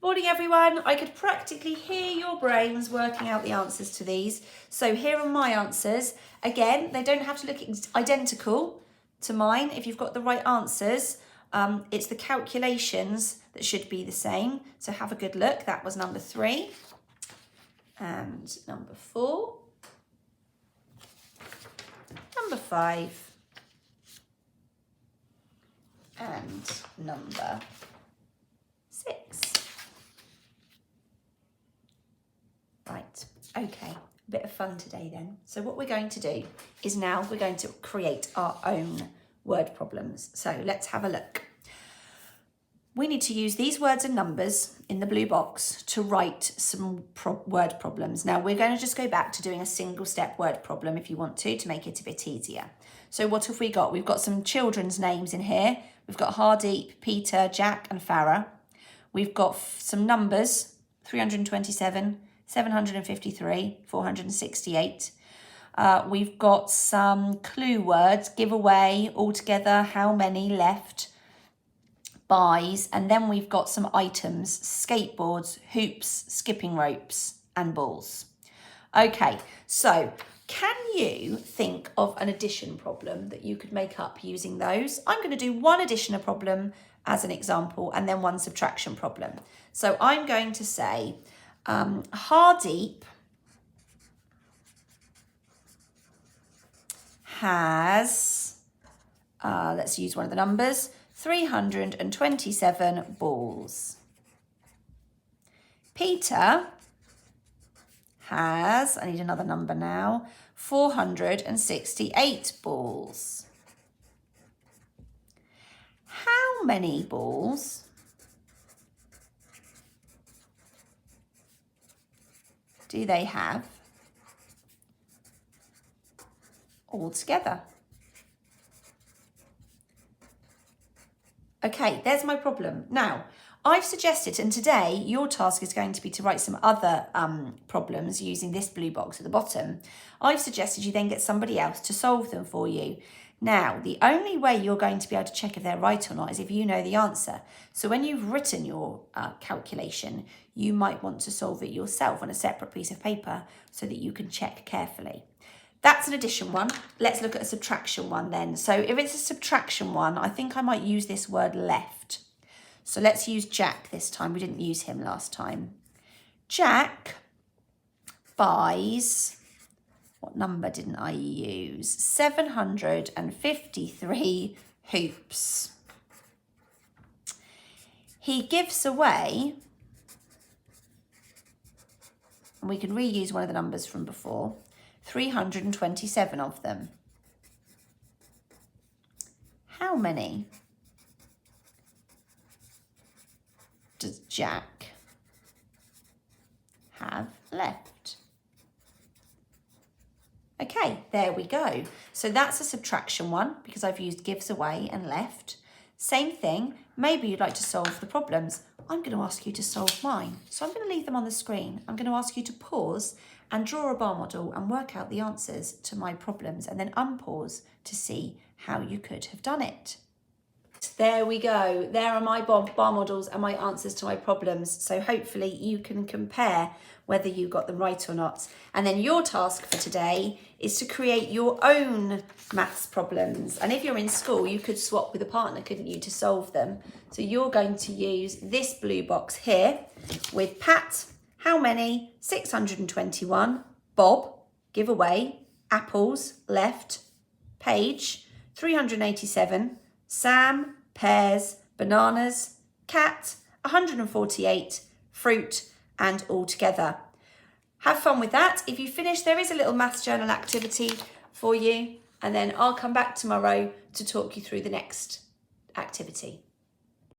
Morning everyone. I could practically hear your brains working out the answers to these. So here are my answers. Again, they don't have to look identical to mine. If you've got the right answers, it's the calculations that should be the same. So have a good look. That was number 3 and number 4, number 5 and number 6. Right, okay, a bit of fun today then. So what we're going to do is now we're going to create our own word problems. So let's have a look. We need to use these words and numbers in the blue box to write some word problems. Now we're going to just go back to doing a single step word problem if you want to make it a bit easier. So what have we got? We've got some children's names in here. We've got Hardeep, Peter, Jack and Farah. We've got some numbers, 327, 753, 468. We've got some clue words, giveaway, altogether, how many, left, buys, and then we've got some items, skateboards, hoops, skipping ropes, and balls. Okay, so can you think of an addition problem that you could make up using those? I'm going to do one addition problem as an example and then one subtraction problem. So I'm going to say Hardeep has, let's use one of the numbers, 327 balls. Peter has, I need another number now, 468 balls. How many balls do they have all together? Okay, there's my problem. Now, I've suggested, and today your task is going to be to write some other problems using this blue box at the bottom. I've suggested you then get somebody else to solve them for you. Now, the only way you're going to be able to check if they're right or not is if you know the answer. So when you've written your calculation, you might want to solve it yourself on a separate piece of paper so that you can check carefully. That's an addition one. Let's look at a subtraction one then. So if it's a subtraction one, I think I might use this word left. So let's use Jack this time. We didn't use him last time. Jack buys, what number didn't I use? 753 hoops. He gives away, and we can reuse one of the numbers from before, 327 of them. How many does Jack have left? Okay, there we go. So that's a subtraction one because I've used gives away and left. Same thing, maybe you'd like to solve the problems. I'm going to ask you to solve mine. So I'm going to leave them on the screen. I'm going to ask you to pause and draw a bar model and work out the answers to my problems and then unpause to see how you could have done it. There we go. There are my bar models and my answers to my problems. So hopefully you can compare whether you got them right or not. And then your task for today is to create your own maths problems. And if you're in school, you could swap with a partner, couldn't you, to solve them? So you're going to use this blue box here with Pat, how many? 621. Bob, give away. Apples, left. Paige, 387. Sam, pears, bananas. Cat, 148. Fruit, and all together. Have fun with that. If you finish, there is a little maths journal activity for you, and then I'll come back tomorrow to talk you through the next activity.